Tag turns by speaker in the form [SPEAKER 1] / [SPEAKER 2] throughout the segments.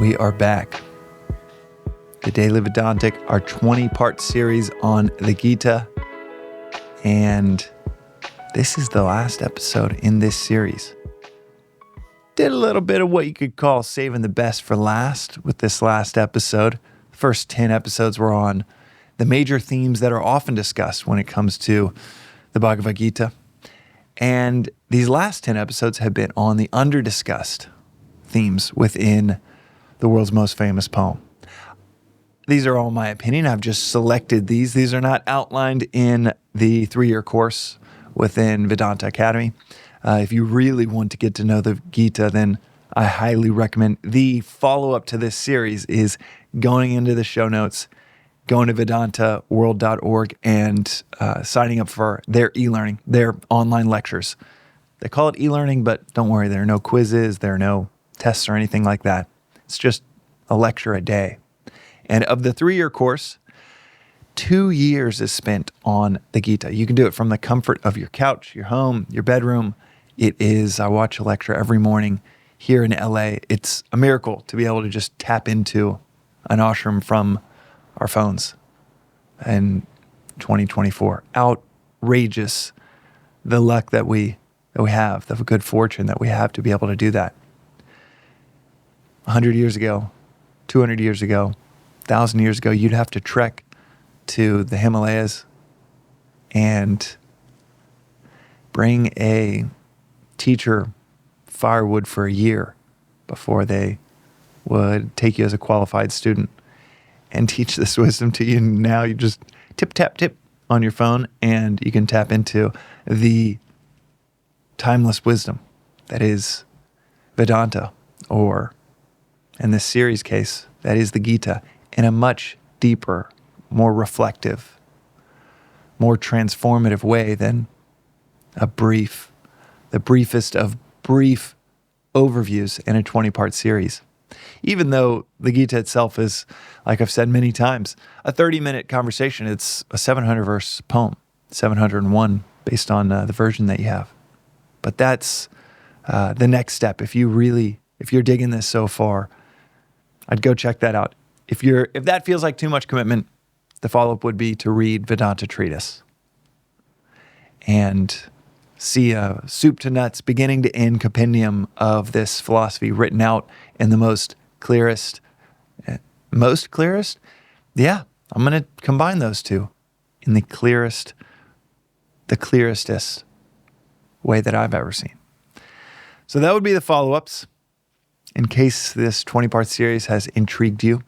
[SPEAKER 1] We are back. The Daily Vedantic, our 20-part series on the Gita. And this is the last episode in this series. Did a little bit of what you could call saving the best for last with this last episode. The first 10 episodes were on the major themes that are often discussed when it comes to the Bhagavad Gita. And these last 10 episodes have been on the under-discussed themes within the world's most famous poem. These are all my opinion. I've just selected these. These are not outlined in the 3-year course within Vedanta Academy. If you really want to get to know the Gita, then I highly recommend the follow-up to this series is going into the show notes, going to vedantaworld.org and signing up for their e-learning, their online lectures. They call it e-learning, but don't worry, there are no quizzes, there are no tests or anything like that. It's just a lecture a day. And of the 3-year course, 2 years is spent on the Gita. You can do it from the comfort of your couch, your home, your bedroom. I watch a lecture every morning here in LA. It's a miracle to be able to just tap into an ashram from our phones in 2024. Outrageous the luck that we have, the good fortune that we have to be able to do that. 100 years ago, 200 years ago, 1,000 years ago, you'd have to trek to the Himalayas and bring a teacher firewood for a year before they would take you as a qualified student and teach this wisdom to you. Now you just tip, tap, tip on your phone and you can tap into the timeless wisdom that is Vedanta, or in this series case, that is the Gita, in a much deeper, more reflective, more transformative way than the briefest of brief overviews in a 20-part series. Even though the Gita itself is, like I've said many times, a 30-minute conversation, it's a 700-verse poem, 701 based on the version that you have. But that's the next step. If you're digging this so far, I'd go check that out. If that feels like too much commitment, the follow-up would be to read Vedanta Treatise and see a soup to nuts, beginning to end compendium of this philosophy written out in the most clearest? Yeah, I'm going to combine those two in the clearestest way that I've ever seen. So that would be the follow-ups. In case this 20-part series has intrigued you.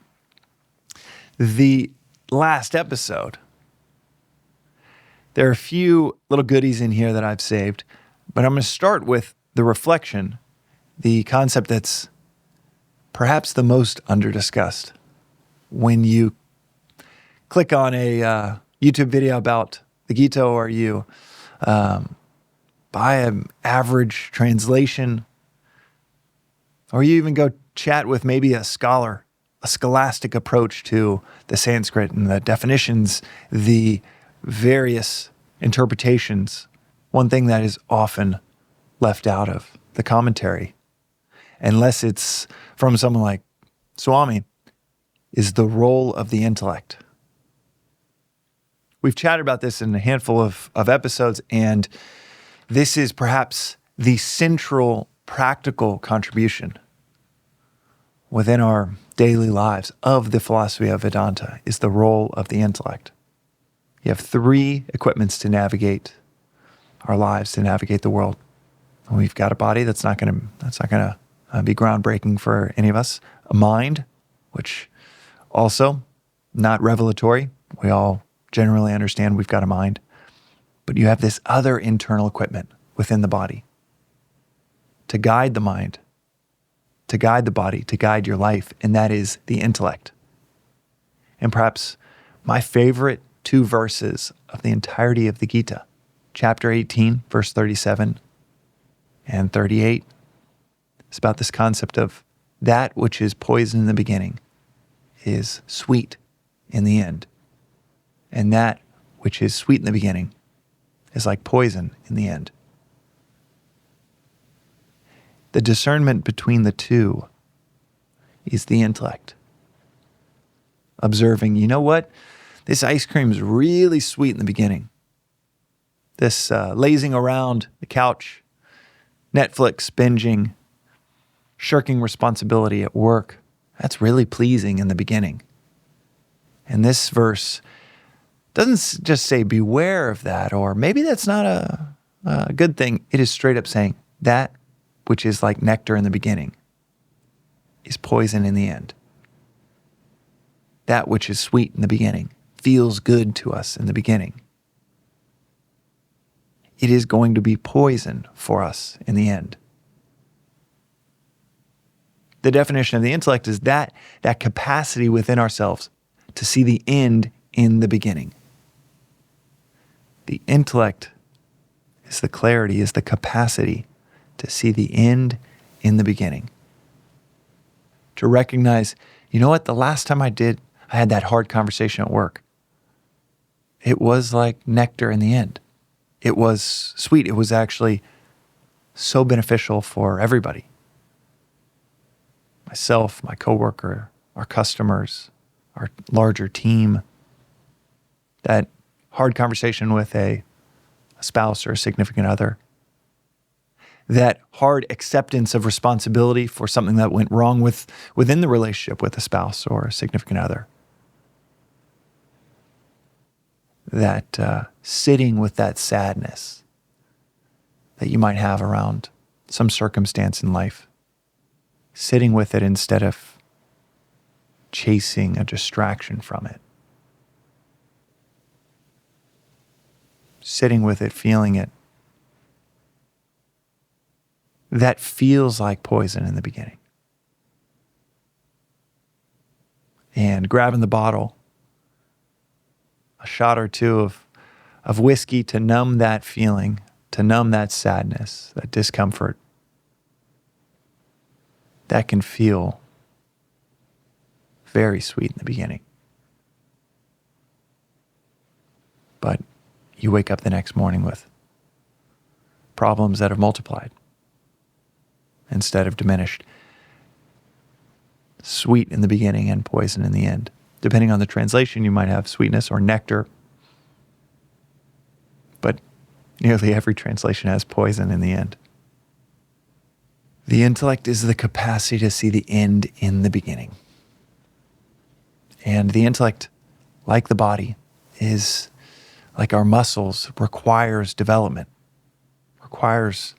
[SPEAKER 1] The last episode, there are a few little goodies in here that I've saved, but I'm going to start with the reflection, the concept that's perhaps the most under-discussed. When you click on a YouTube video about the Gita, or you buy an average translation, or you even go chat with maybe a scholar, a scholastic approach to the Sanskrit and the definitions, the various interpretations. One thing that is often left out of the commentary, unless it's from someone like Swami, is the role of the intellect. We've chatted about this in a handful of episodes, and this is perhaps the central practical contribution within our daily lives of the philosophy of Vedanta is the role of the intellect. You have 3 equipments to navigate our lives, to navigate the world. And we've got a body that's not going to be groundbreaking for any of us. A mind, which also not revelatory. We all generally understand we've got a mind. But you have this other internal equipment within the body to guide the mind, to guide the body, to guide your life, and that is the intellect. And perhaps my favorite 2 verses of the entirety of the Gita, chapter 18, verse 37 and 38, is about this concept of that which is poison in the beginning is sweet in the end. And that which is sweet in the beginning is like poison in the end. The discernment between the two is the intellect. Observing, you know what? This ice cream is really sweet in the beginning. This lazing around the couch, Netflix, binging, shirking responsibility at work, that's really pleasing in the beginning. And this verse doesn't just say beware of that, or maybe that's not a good thing. It is straight up saying that which is like nectar in the beginning is poison in the end. That which is sweet in the beginning feels good to us in the beginning. It is going to be poison for us in the end. The definition of the intellect is that capacity within ourselves to see the end in the beginning. The intellect is the clarity, is the capacity to see the end in the beginning. To recognize, you know what, the last time I had that hard conversation at work, it was like nectar in the end. It was sweet. It was actually so beneficial for everybody. Myself, my coworker, our customers, our larger team. That hard conversation with a spouse or a significant other. That hard acceptance of responsibility for something that went wrong within the relationship with a spouse or a significant other. That sitting with that sadness that you might have around some circumstance in life. Sitting with it instead of chasing a distraction from it. Sitting with it, feeling it. That feels like poison in the beginning. And grabbing the bottle, a shot or two of whiskey to numb that feeling, to numb that sadness, that discomfort, that can feel very sweet in the beginning. But you wake up the next morning with problems that have multiplied instead of diminished. Sweet in the beginning and poison in the end. Depending on the translation, you might have sweetness or nectar. But nearly every translation has poison in the end. The intellect is the capacity to see the end in the beginning. And the intellect, like the body, is like our muscles, requires development, requires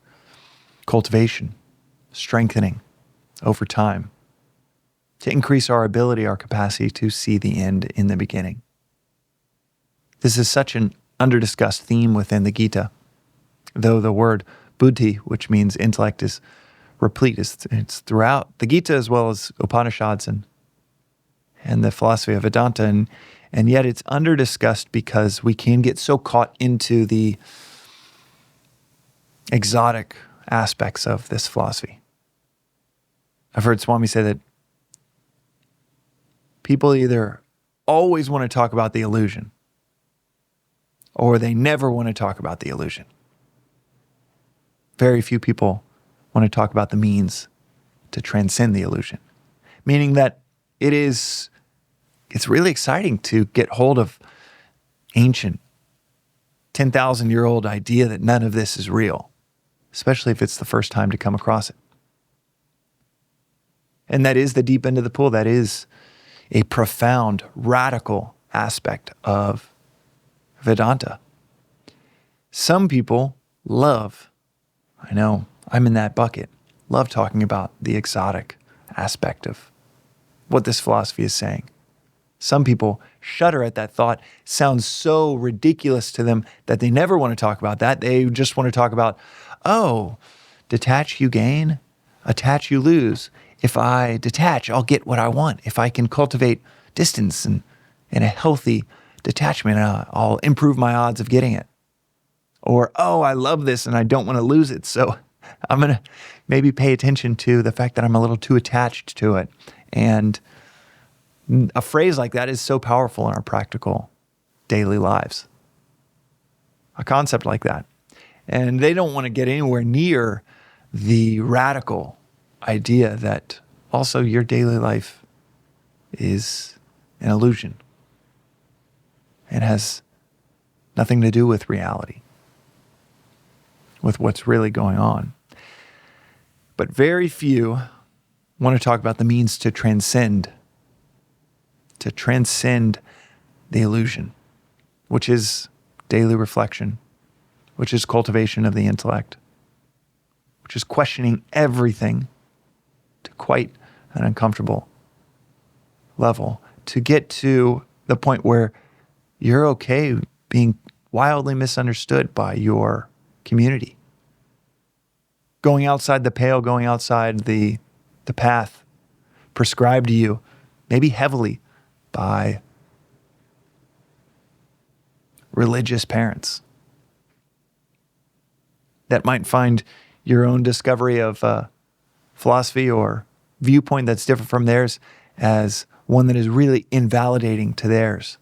[SPEAKER 1] cultivation, strengthening over time to increase our ability, our capacity to see the end in the beginning. This is such an under-discussed theme within the Gita, though the word buddhi, which means intellect, is replete. It's throughout the Gita as well as Upanishads and the philosophy of Vedanta, and yet it's under-discussed because we can get so caught into the exotic aspects of this philosophy. I've heard Swami say that people either always want to talk about the illusion or they never want to talk about the illusion. Very few people want to talk about the means to transcend the illusion, meaning that it's really exciting to get hold of ancient 10,000-year-old idea that none of this is real, especially if it's the first time to come across it. And that is the deep end of the pool. That is a profound, radical aspect of Vedanta. Some people love, I know, I'm in that bucket, love talking about the exotic aspect of what this philosophy is saying. Some people shudder at that thought. Sounds so ridiculous to them that they never want to talk about that. They just want to talk about, oh, detach you gain, attach you lose. If I detach, I'll get what I want. If I can cultivate distance and a healthy detachment, I'll improve my odds of getting it. Or, oh, I love this and I don't want to lose it, so I'm going to maybe pay attention to the fact that I'm a little too attached to it. And a phrase like that is so powerful in our practical daily lives. A concept like that. And they don't want to get anywhere near the radical idea that also your daily life is an illusion. It has nothing to do with reality, with what's really going on. But very few want to talk about the means to transcend the illusion, which is daily reflection, which is cultivation of the intellect, which is questioning everything to quite an uncomfortable level, to get to the point where you're okay being wildly misunderstood by your community. Going outside the pale, going outside the path prescribed to you, maybe heavily by religious parents that might find your own discovery of philosophy or viewpoint that's different from theirs as one that is really invalidating to theirs.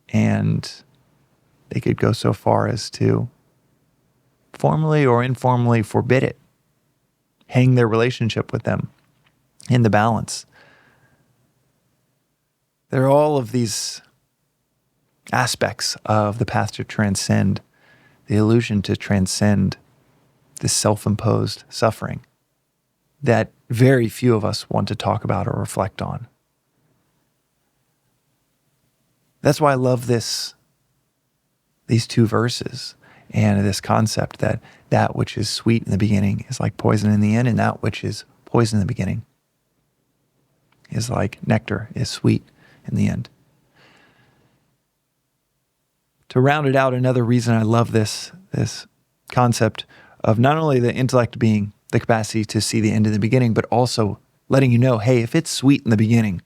[SPEAKER 1] And they could go so far as to formally or informally forbid it, hang their relationship with them in the balance. There are all of these aspects of the path to transcend, the illusion to transcend this self-imposed suffering that very few of us want to talk about or reflect on. That's why I love these two verses and this concept that which is sweet in the beginning is like poison in the end, and that which is poison in the beginning is like nectar, is sweet in the end. To round it out, another reason I love this concept of not only the intellect being the capacity to see the end in the beginning, but also letting you know, hey, if it's sweet in the beginning,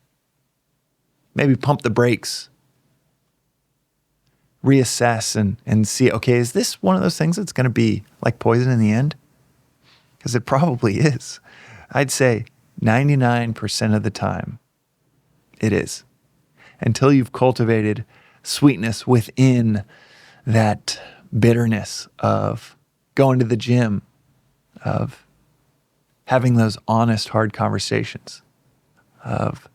[SPEAKER 1] maybe pump the brakes, reassess and see, okay, is this one of those things that's going to be like poison in the end? Because it probably is. I'd say 99% of the time it is. Until you've cultivated sweetness within that bitterness of going to the gym, of having those honest, hard conversations, of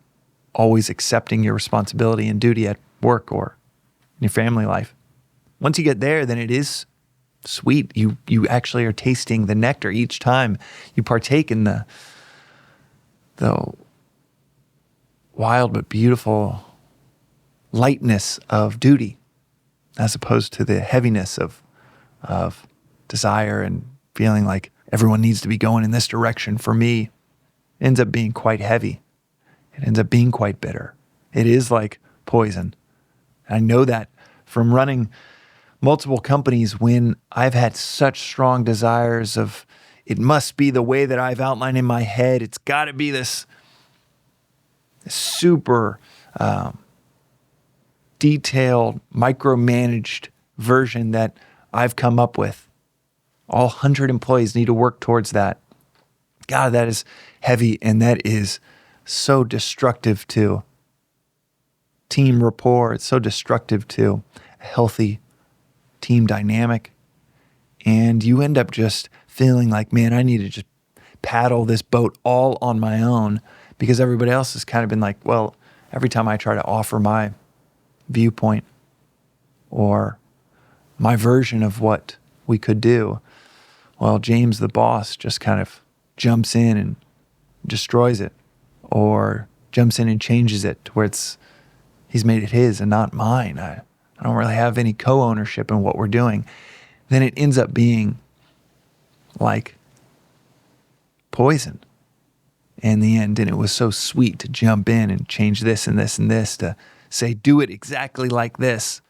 [SPEAKER 1] always accepting your responsibility and duty at work or in your family life. Once you get there, then it is sweet. You actually are tasting the nectar each time you partake in the wild but beautiful lightness of duty, as opposed to the heaviness of desire and feeling like everyone needs to be going in this direction for me. It ends up being quite heavy. It ends up being quite bitter. It is like poison. I know that from running multiple companies when I've had such strong desires of it must be the way that I've outlined in my head. It's got to be this super detailed, micromanaged version that I've come up with. All 100 employees need to work towards that. God, that is heavy, and that is so destructive to team rapport. It's so destructive to a healthy team dynamic. And you end up just feeling like, man, I need to just paddle this boat all on my own, because everybody else has kind of been like, well, every time I try to offer my viewpoint or my version of what we could do, well, James, the boss, just kind of jumps in and destroys it, or jumps in and changes it to where he's made it his and not mine. I don't really have any co-ownership in what we're doing. Then it ends up being like poison in the end. And it was so sweet to jump in and change this and this and this, to say, do it exactly like this.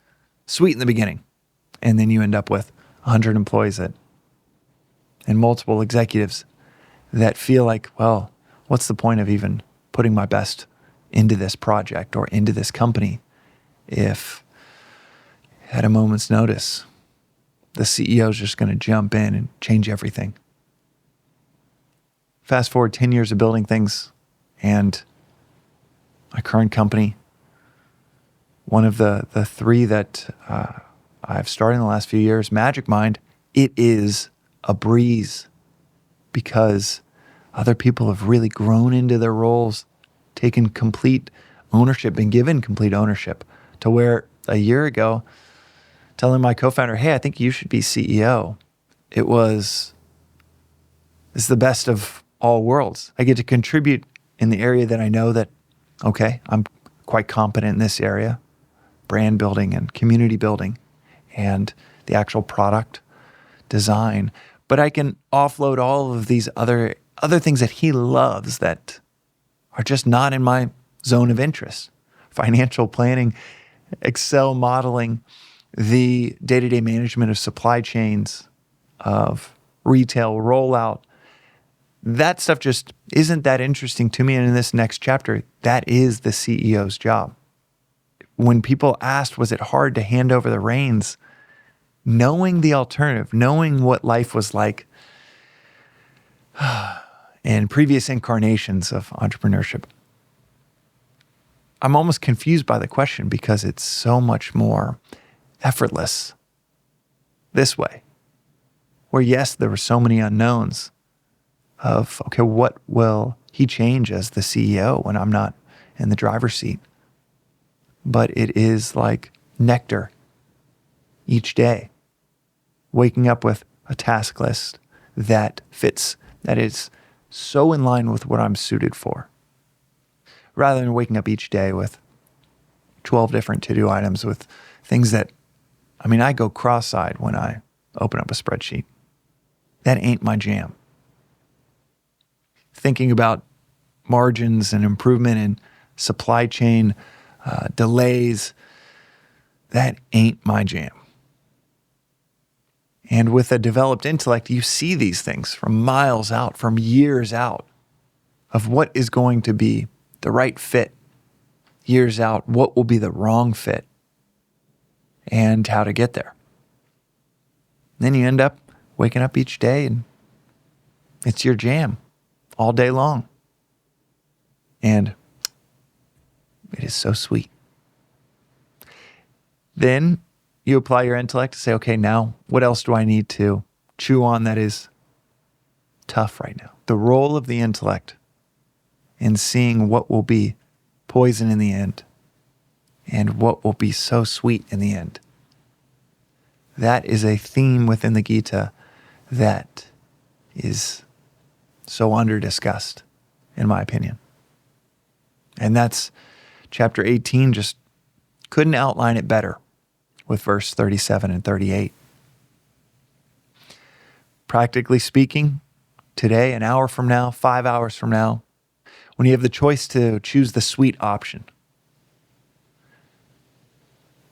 [SPEAKER 1] Sweet in the beginning. And then you end up with 100 employees and multiple executives that feel like, well, what's the point of even putting my best into this project or into this company if at a moment's notice the CEO is just going to jump in and change everything. Fast forward 10 years of building things, and my current company, one of the three that I've started in the last few years, Magic Mind, it is a breeze because Other people have really grown into their roles, taken complete ownership, been given complete ownership, to where a year ago, telling my co-founder, hey, I think you should be CEO. It's the best of all worlds. I get to contribute in the area that I know that, okay, I'm quite competent in this area, brand building and community building and the actual product design. But I can offload all of these other things that he loves that are just not in my zone of interest. Financial planning, Excel modeling, the day-to-day management of supply chains, of retail rollout. That stuff just isn't that interesting to me. And in this next chapter, that is the CEO's job. When people asked, was it hard to hand over the reins? Knowing the alternative, knowing what life was like in previous incarnations of entrepreneurship, I'm almost confused by the question because it's so much more effortless this way. Where yes, there were so many unknowns of, okay, what will he change as the CEO when I'm not in the driver's seat? But it is like nectar each day, waking up with a task list that fits, that is so in line with what I'm suited for, rather than waking up each day with 12 different to-do items with things that, I go cross-eyed when I open up a spreadsheet. That ain't my jam. Thinking about margins and improvement in supply chain delays, that ain't my jam. And with a developed intellect, you see these things from miles out, from years out, of what is going to be the right fit, years out, what will be the wrong fit, and how to get there. Then you end up waking up each day and it's your jam all day long. And it is so sweet. Then you apply your intellect to say, okay, now what else do I need to chew on that is tough right now? The role of the intellect in seeing what will be poison in the end and what will be so sweet in the end. That is a theme within the Gita that is so under-discussed, in my opinion. And that's chapter 18, just couldn't outline it better with verse 37 and 38. Practically speaking, today, an hour from now, 5 hours from now, when you have the choice to choose the sweet option,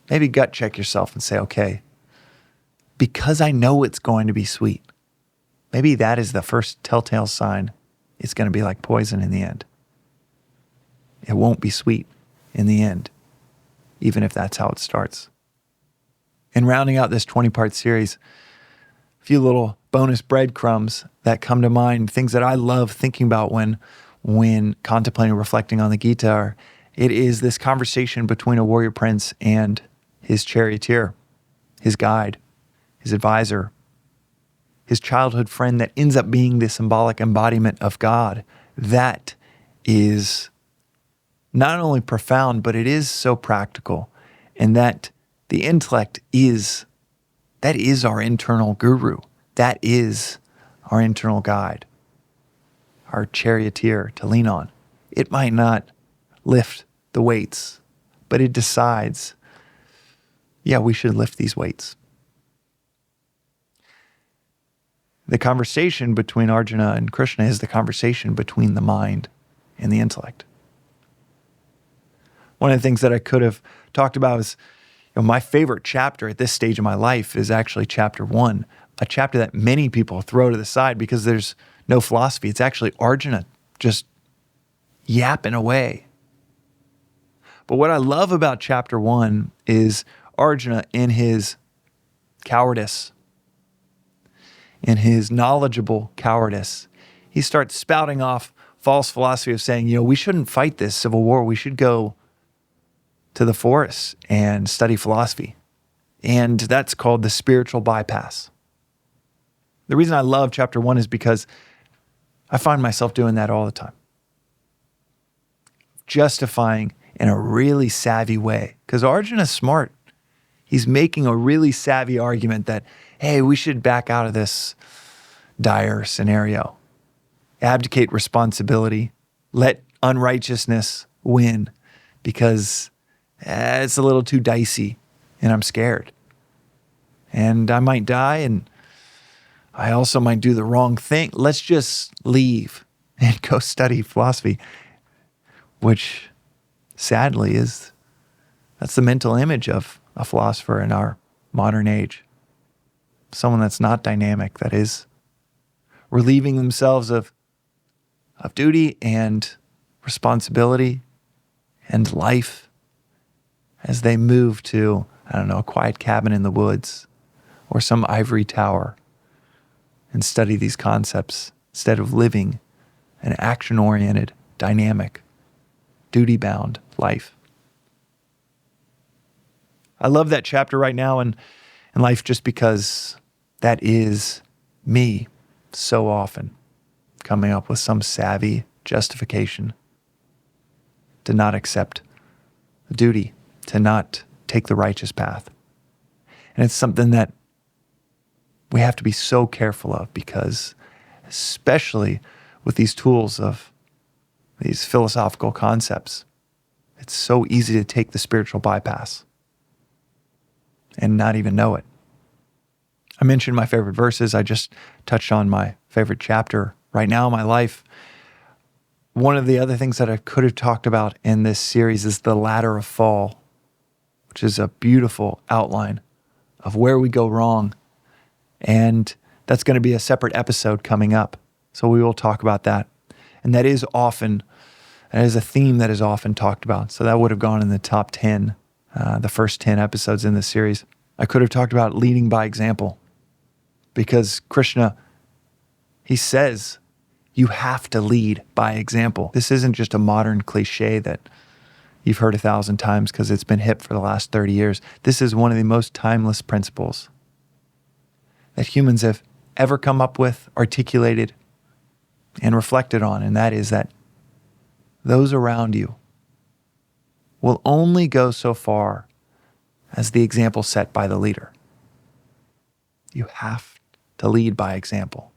[SPEAKER 1] maybe gut check yourself and say, okay, because I know it's going to be sweet, maybe that is the first telltale sign it's going to be like poison in the end. It won't be sweet in the end, even if that's how it starts. In rounding out this 20-part series, a few little bonus breadcrumbs that come to mind, things that I love thinking about when contemplating, reflecting on the Gita are, it is this conversation between a warrior prince and his charioteer, his guide, his advisor, his childhood friend that ends up being the symbolic embodiment of God. That is not only profound, but it is so practical. And that the intellect is our internal guru. That is our internal guide, our charioteer to lean on. It might not lift the weights, but it decides, yeah, we should lift these weights. The conversation between Arjuna and Krishna is the conversation between the mind and the intellect. One of the things that I could have talked about is, my favorite chapter at this stage of my life is actually chapter 1, a chapter that many people throw to the side because there's no philosophy. It's actually Arjuna just yapping away. But what I love about chapter 1 is Arjuna in his cowardice, in his knowledgeable cowardice. He starts spouting off false philosophy of saying, we shouldn't fight this civil war. We should go to the forest and study philosophy. And that's called the spiritual bypass. The reason I love chapter 1 is because I find myself doing that all the time. Justifying in a really savvy way. Because Arjuna's smart. He's making a really savvy argument that, hey, we should back out of this dire scenario. Abdicate responsibility. Let unrighteousness win because it's a little too dicey and I'm scared. And I might die and I also might do the wrong thing. Let's just leave and go study philosophy, which sadly that's the mental image of a philosopher in our modern age. Someone that's not dynamic, that is relieving themselves of duty and responsibility and life as they move to, a quiet cabin in the woods or some ivory tower and study these concepts instead of living an action-oriented, dynamic, duty-bound life. I love that chapter right now in life just because that is me so often, coming up with some savvy justification to not accept the duty, to not take the righteous path. And it's something that we have to be so careful of because especially with these tools of these philosophical concepts, it's so easy to take the spiritual bypass and not even know it. I mentioned my favorite verses. I just touched on my favorite chapter right now in my life. One of the other things that I could have talked about in this series is the ladder of fall, which is a beautiful outline of where we go wrong. And that's going to be a separate episode coming up. So we will talk about that. And that is a theme that is often talked about. So that would have gone in the top 10, the first 10 episodes in this series. I could have talked about leading by example because Krishna, he says, you have to lead by example. This isn't just a modern cliche that you've heard 1,000 times because it's been hip for the last 30 years. This is one of the most timeless principles that humans have ever come up with, articulated, and reflected on, and that is that those around you will only go so far as the example set by the leader. You have to lead by example.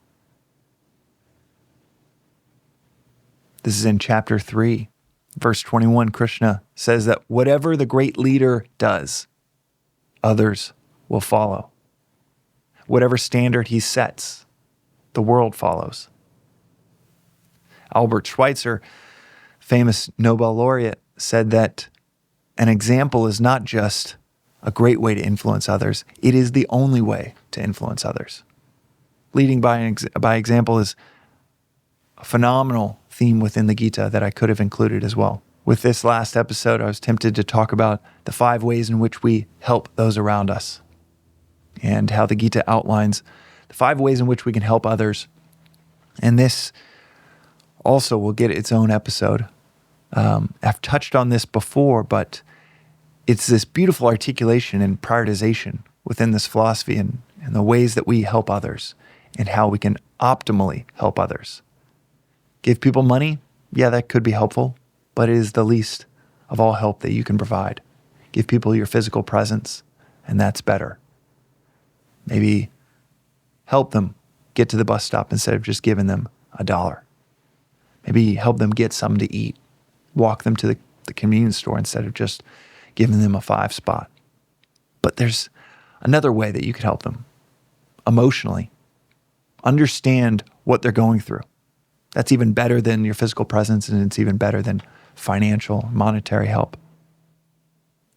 [SPEAKER 1] This is in chapter 3, verse 21. Krishna says that whatever the great leader does, others will follow. Whatever standard he sets, the world follows. Albert Schweitzer, famous Nobel laureate, said that an example is not just a great way to influence others, it is the only way to influence others. Leading by example is a phenomenal theme within the Gita that I could have included as well. With this last episode, I was tempted to talk about the 5 ways in which we help those around us and how the Gita outlines the 5 ways in which we can help others. And this also will get its own episode. I've touched on this before, but it's this beautiful articulation and prioritization within this philosophy and the ways that we help others and how we can optimally help others. Give people money? Yeah, that could be helpful, but it is the least of all help that you can provide. Give people your physical presence, and that's better. Maybe help them get to the bus stop instead of just giving them $1. Maybe help them get something to eat. Walk them to the convenience store instead of just giving them a 5 spot. But there's another way that you could help them emotionally. Understand what they're going through. That's even better than your physical presence, and it's even better than financial, monetary help.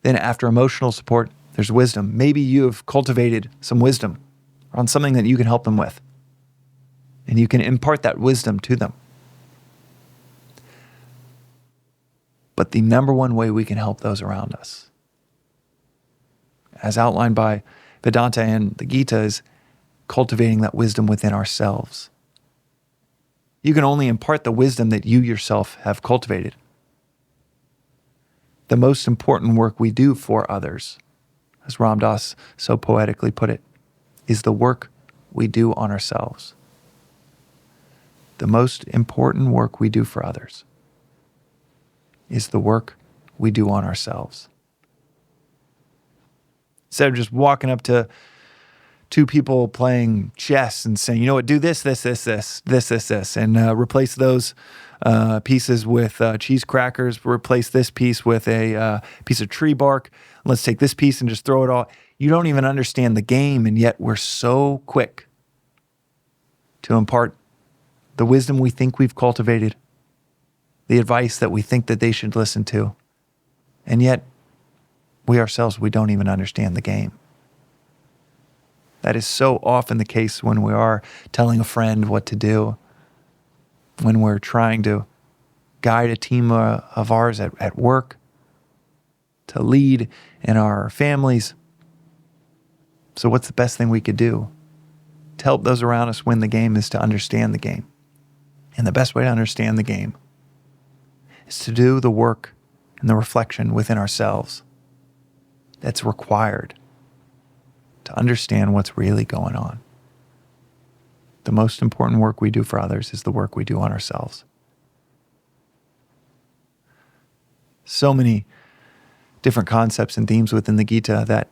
[SPEAKER 1] Then after emotional support, there's wisdom. Maybe you have cultivated some wisdom on something that you can help them with, and you can impart that wisdom to them. But the number one way we can help those around us, as outlined by Vedanta and the Gita, is cultivating that wisdom within ourselves. You can only impart the wisdom that you yourself have cultivated. The most important work we do for others, as Ram Dass so poetically put it, is the work we do on ourselves. the most important work we do for others is the work we do on ourselves. Instead of just walking up to two people playing chess and saying, you know what, do this, and replace those pieces with cheese crackers, replace this piece with a piece of tree bark, let's take this piece and just throw it all. You don't even understand the game, and yet we're so quick to impart the wisdom we think we've cultivated, the advice that we think that they should listen to, and yet we ourselves, we don't even understand the game. That is so often the case when we are telling a friend what to do, when we're trying to guide a team of ours at work, to lead in our families. So what's the best thing we could do to help those around us win the game is to understand the game. And the best way to understand the game is to do the work and the reflection within ourselves that's required to understand what's really going on. The most important work we do for others is the work we do on ourselves. So many different concepts and themes within the Gita that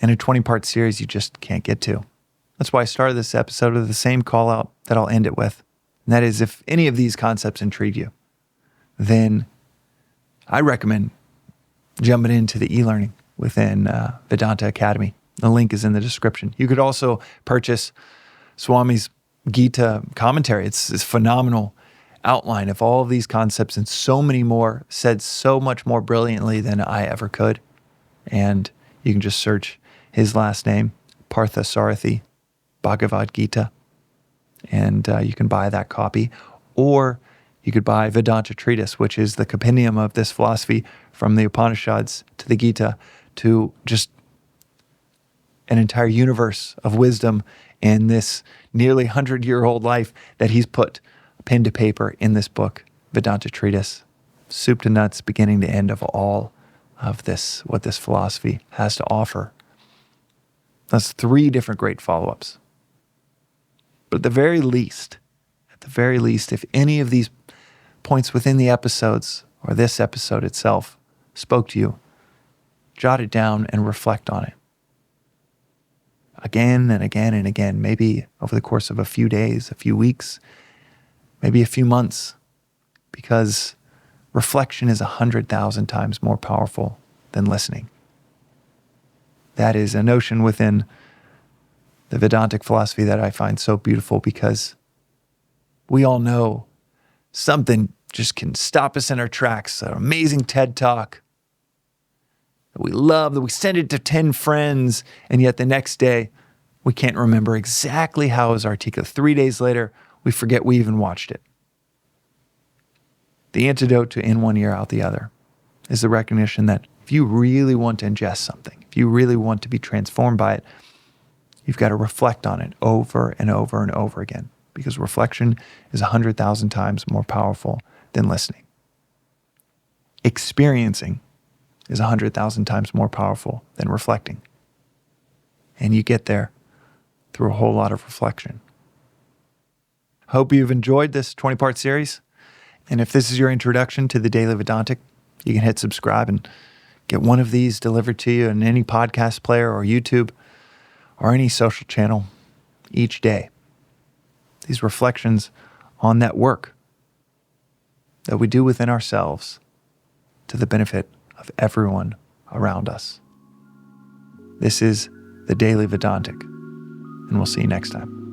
[SPEAKER 1] in a 20-part series you just can't get to. That's why I started this episode with the same call out that I'll end it with. And that is, if any of these concepts intrigue you, then I recommend jumping into the e-learning within Vedanta Academy. The link is in the description. You could also purchase Swami's Gita commentary. It's this phenomenal outline of all of these concepts and so many more, said so much more brilliantly than I ever could. And you can just search his last name, Parthasarathi, Bhagavad Gita, and you can buy that copy. Or you could buy Vedanta Treatise, which is the compendium of this philosophy from the Upanishads to the Gita to just an entire universe of wisdom in this nearly 100-year-old life that he's put pen to paper in this book, Vedanta Treatise, soup to nuts, beginning to end of all of this, what this philosophy has to offer. That's 3 different great follow-ups. But at the very least, if any of these points within the episodes or this episode itself spoke to you, jot it down and reflect on it. Again and again and again, maybe over the course of a few days, a few weeks, maybe a few months, because reflection is 100,000 times more powerful than listening. That is a notion within the Vedantic philosophy that I find so beautiful, because we all know something just can stop us in our tracks, an amazing TED Talk that we love, that we send it to 10 friends, and yet the next day, we can't remember exactly how it was articulated. 3 days later, we forget we even watched it. The antidote to in one ear, out the other is the recognition that if you really want to ingest something, if you really want to be transformed by it, you've got to reflect on it over and over and over again, because reflection is 100,000 times more powerful than listening. Experiencing is 100,000 times more powerful than reflecting. And you get there through a whole lot of reflection. Hope you've enjoyed this 20-part series. And if this is your introduction to the Daily Vedantic, you can hit subscribe and get one of these delivered to you in any podcast player or YouTube or any social channel each day. These reflections on that work that we do within ourselves to the benefit of everyone around us. This is the Daily Vedantic, and we'll see you next time.